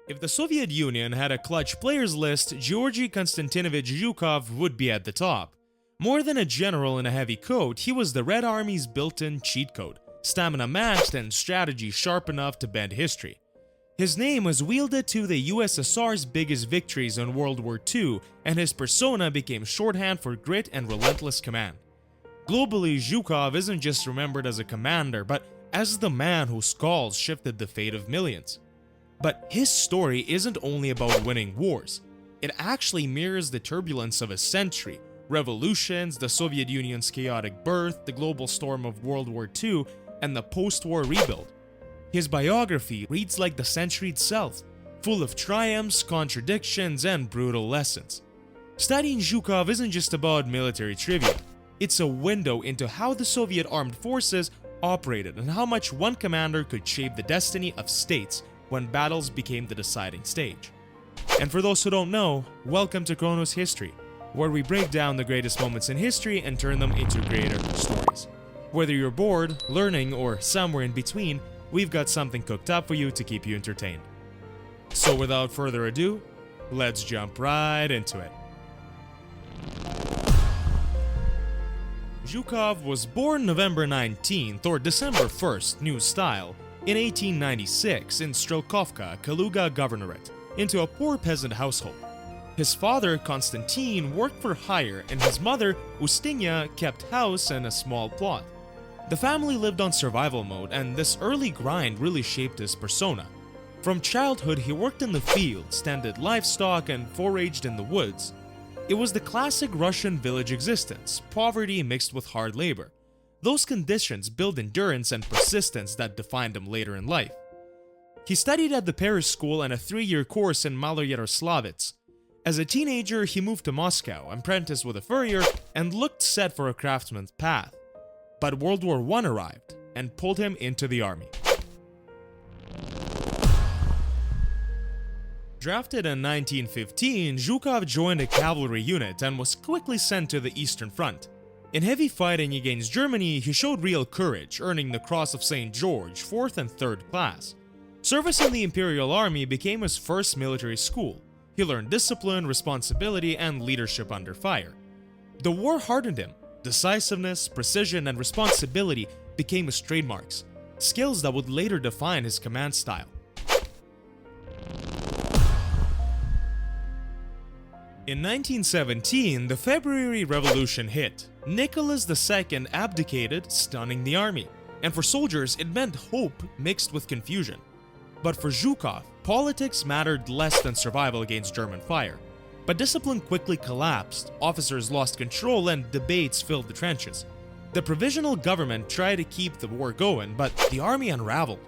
If the Soviet Union had a clutch players list, Georgy Konstantinovich Zhukov would be at the top. More than a general in a heavy coat, he was the Red Army's built-in cheat code, stamina maxed and strategy sharp enough to bend history. His name was wielded to the USSR's biggest victories in World War II, and his persona became shorthand for grit and relentless command. Globally, Zhukov isn't just remembered as a commander, but as the man whose calls shifted the fate of millions. But his story isn't only about winning wars. It actually mirrors the turbulence of a century, revolutions, the Soviet Union's chaotic birth, the global storm of World War II, and the post-war rebuild. His biography reads like the century itself, full of triumphs, contradictions, and brutal lessons. Studying Zhukov isn't just about military trivia. It's a window into how the Soviet armed forces operated and how much one commander could shape the destiny of states when battles became the deciding stage. And for those who don't know, welcome to Chronos History, where we break down the greatest moments in history and turn them into greater stories. Whether you're bored, learning, or somewhere in between, we've got something cooked up for you to keep you entertained. So without further ado, let's jump right into it. Zhukov was born November 19th or December 1st, new style, in 1896 in Strelkovka, Kaluga Governorate, into a poor peasant household. His father, Konstantin, worked for hire, and his mother, Ustinya, kept house and a small plot. The family lived on survival mode, and this early grind really shaped his persona. From childhood, he worked in the fields, tended livestock, and foraged in the woods. It was the classic Russian village existence, poverty mixed with hard labor. Those conditions built endurance and persistence that defined him later in life. He studied at the Paris school and a 3-year course in Maloyaroslavets. As a teenager, he moved to Moscow, apprenticed with a furrier, and looked set for a craftsman's path. But World War I arrived and pulled him into the army. Drafted in 1915, Zhukov joined a cavalry unit and was quickly sent to the Eastern Front. In heavy fighting against Germany, he showed real courage, earning the Cross of St. George, 4th and 3rd class. Service in the Imperial Army became his first military school. He learned discipline, responsibility, and leadership under fire. The war hardened him. Decisiveness, precision, and responsibility became his trademarks, skills that would later define his command style. In 1917, the February Revolution hit. Nicholas II abdicated, stunning the army. And for soldiers, it meant hope mixed with confusion. But for Zhukov, politics mattered less than survival against German fire. But discipline quickly collapsed, officers lost control, and debates filled the trenches. The provisional government tried to keep the war going, but the army unraveled.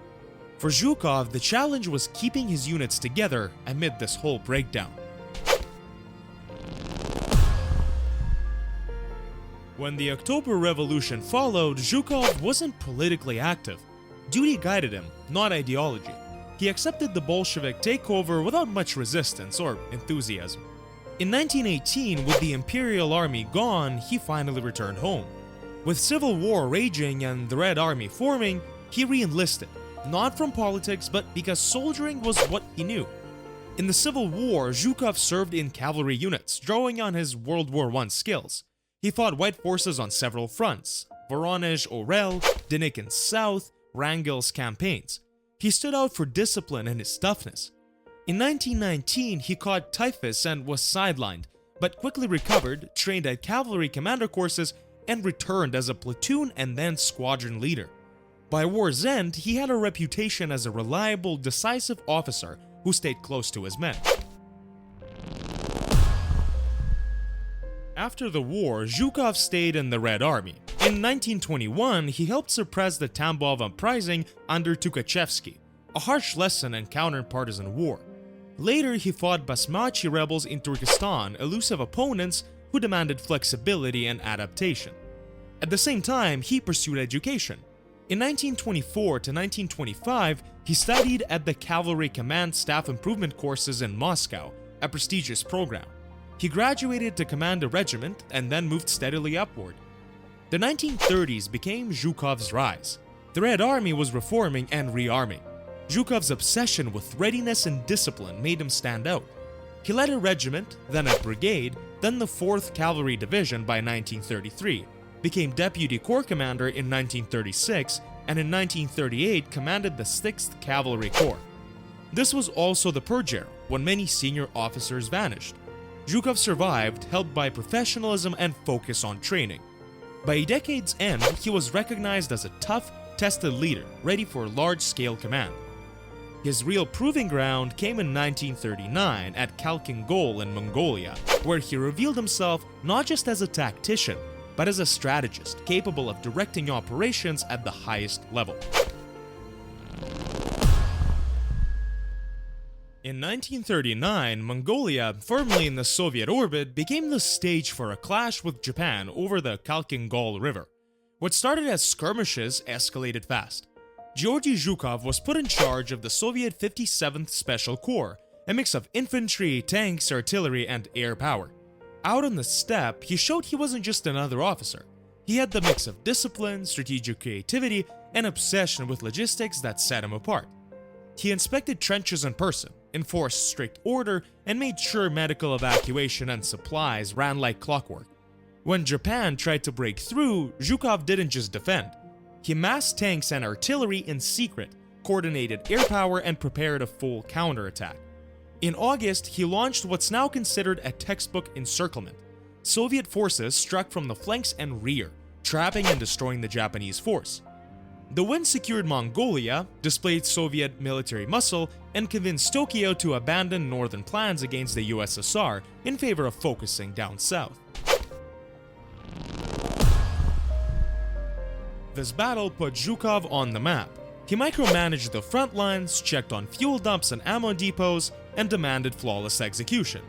For Zhukov, the challenge was keeping his units together amid this whole breakdown. When the October Revolution followed, Zhukov wasn't politically active. Duty guided him, not ideology. He accepted the Bolshevik takeover without much resistance or enthusiasm. In 1918, with the Imperial Army gone, he finally returned home. With civil war raging and the Red Army forming, he re-enlisted, not from politics but because soldiering was what he knew. In the Civil War, Zhukov served in cavalry units, drawing on his World War I skills. He fought white forces on several fronts: Voronezh, Orel, Denikin South, Wrangel's campaigns. He stood out for discipline and his toughness. In 1919, he caught typhus and was sidelined, but quickly recovered, trained at cavalry commander courses, and returned as a platoon and then squadron leader. By war's end, he had a reputation as a reliable, decisive officer who stayed close to his men. After the war, Zhukov stayed in the Red Army. In 1921, he helped suppress the Tambov uprising under Tukhachevsky, a harsh lesson in counter-partisan war. Later, he fought Basmachi rebels in Turkestan, elusive opponents who demanded flexibility and adaptation. At the same time, he pursued education. In 1924 to 1925, he studied at the Cavalry Command Staff Improvement Courses in Moscow, a prestigious program. He graduated to command a regiment and then moved steadily upward. The 1930s became Zhukov's rise. The Red Army was reforming and rearming. Zhukov's obsession with readiness and discipline made him stand out. He led a regiment, then a brigade, then the 4th Cavalry Division by 1933, became Deputy Corps Commander in 1936, and in 1938 commanded the 6th Cavalry Corps. This was also the Purge era, when many senior officers vanished. Zhukov survived, helped by professionalism and focus on training. By a decade's end, he was recognized as a tough, tested leader, ready for large-scale command. His real proving ground came in 1939 at Khalkhin Gol in Mongolia, where he revealed himself not just as a tactician, but as a strategist capable of directing operations at the highest level. In 1939, Mongolia, firmly in the Soviet orbit, became the stage for a clash with Japan over the Khalkhin Gol River. What started as skirmishes escalated fast. Georgy Zhukov was put in charge of the Soviet 57th Special Corps, a mix of infantry, tanks, artillery, and air power. Out on the steppe, he showed he wasn't just another officer. He had the mix of discipline, strategic creativity, and obsession with logistics that set him apart. He inspected trenches in person, enforced strict order, and made sure medical evacuation and supplies ran like clockwork. When Japan tried to break through, Zhukov didn't just defend. He massed tanks and artillery in secret, coordinated air power, and prepared a full counterattack. In August, he launched what's now considered a textbook encirclement. Soviet forces struck from the flanks and rear, trapping and destroying the Japanese force. The win secured Mongolia, displayed Soviet military muscle, and convinced Tokyo to abandon northern plans against the USSR in favor of focusing down south. This battle put Zhukov on the map. He micromanaged the front lines, checked on fuel dumps and ammo depots, and demanded flawless execution.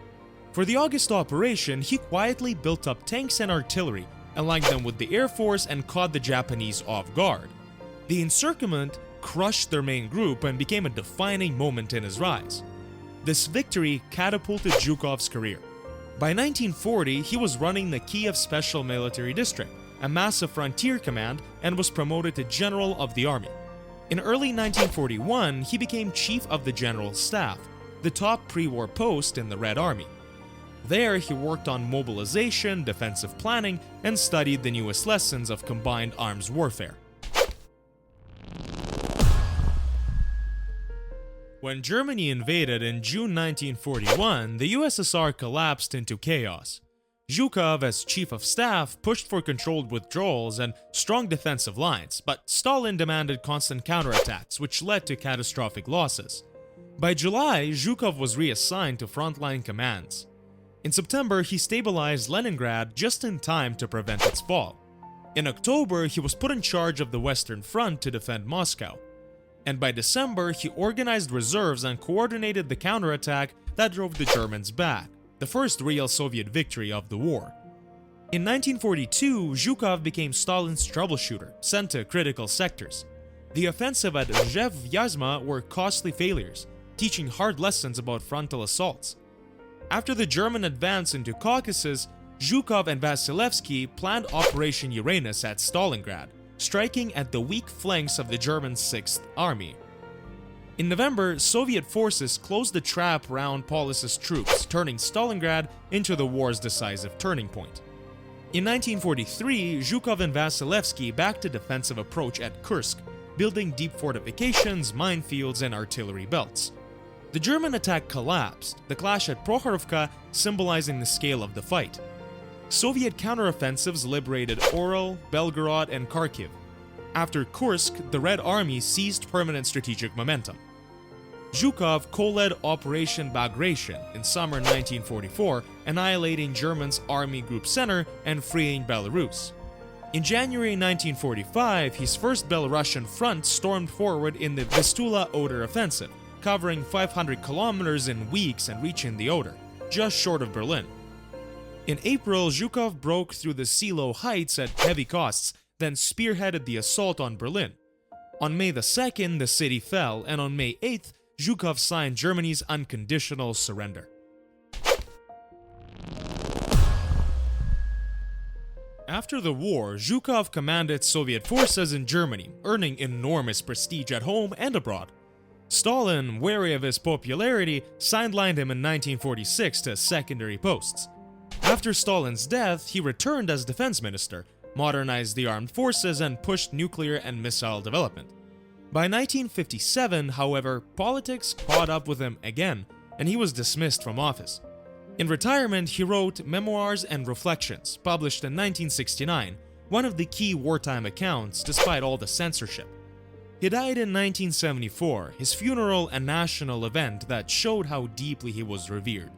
For the August operation, he quietly built up tanks and artillery, aligned them with the Air Force, and caught the Japanese off guard. The encirclement crushed their main group and became a defining moment in his rise. This victory catapulted Zhukov's career. By 1940, he was running the Kiev Special Military District, a massive frontier command, and was promoted to General of the Army. In early 1941, he became Chief of the General Staff, the top pre-war post in the Red Army. There, he worked on mobilization, defensive planning, and studied the newest lessons of combined arms warfare. When Germany invaded in June 1941, the USSR collapsed into chaos. Zhukov, as chief of staff, pushed for controlled withdrawals and strong defensive lines, but Stalin demanded constant counterattacks, which led to catastrophic losses. By July, Zhukov was reassigned to frontline commands. In September, he stabilized Leningrad just in time to prevent its fall. In October, he was put in charge of the Western Front to defend Moscow. And by December, he organized reserves and coordinated the counterattack that drove the Germans back, the first real Soviet victory of the war. In 1942, Zhukov became Stalin's troubleshooter, sent to critical sectors. The offensive at Zhev'yazma were costly failures, teaching hard lessons about frontal assaults. After the German advance into Caucasus, Zhukov and Vasilevsky planned Operation Uranus at Stalingrad, striking at the weak flanks of the German 6th Army. In November, Soviet forces closed the trap around Paulus's troops, turning Stalingrad into the war's decisive turning point. In 1943, Zhukov and Vasilevsky backed a defensive approach at Kursk, building deep fortifications, minefields, and artillery belts. The German attack collapsed, the clash at Prokhorovka symbolizing the scale of the fight. Soviet counteroffensives liberated Oryol, Belgorod, and Kharkiv. After Kursk, the Red Army seized permanent strategic momentum. Zhukov co-led Operation Bagration in summer 1944, annihilating Germany's Army Group Center and freeing Belarus. In January 1945, his first Belarusian front stormed forward in the Vistula-Oder offensive, covering 500 kilometers in weeks and reaching the Oder, just short of Berlin. In April, Zhukov broke through the Silo Heights at heavy costs, then spearheaded the assault on Berlin. On May 2nd, the city fell, and on May 8th, Zhukov signed Germany's unconditional surrender. After the war, Zhukov commanded Soviet forces in Germany, earning enormous prestige at home and abroad. Stalin, wary of his popularity, sidelined him in 1946 to secondary posts. After Stalin's death, he returned as defense minister, modernized the armed forces, and pushed nuclear and missile development. By 1957, however, politics caught up with him again, and he was dismissed from office. In retirement, he wrote Memoirs and Reflections, published in 1969, one of the key wartime accounts despite all the censorship. He died in 1974, his funeral a national event that showed how deeply he was revered.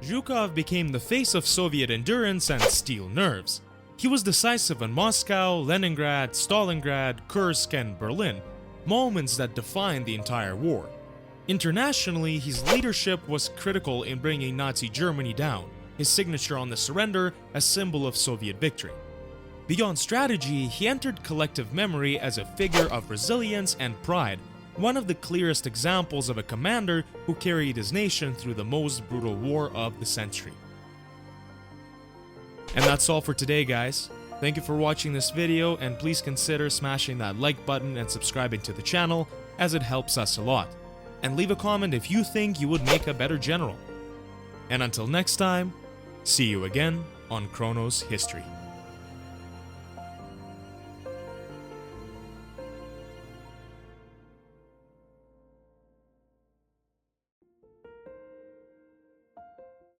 Zhukov became the face of Soviet endurance and steel nerves. He was decisive in Moscow, Leningrad, Stalingrad, Kursk, and Berlin, moments that defined the entire war. Internationally, his leadership was critical in bringing Nazi Germany down, his signature on the surrender a symbol of Soviet victory. Beyond strategy, he entered collective memory as a figure of resilience and pride, one of the clearest examples of a commander who carried his nation through the most brutal war of the century. And that's all for today, guys. Thank you for watching this video, and please consider smashing that like button and subscribing to the channel, as it helps us a lot. And leave a comment if you think you would make a better general. And until next time, see you again on Chronos History.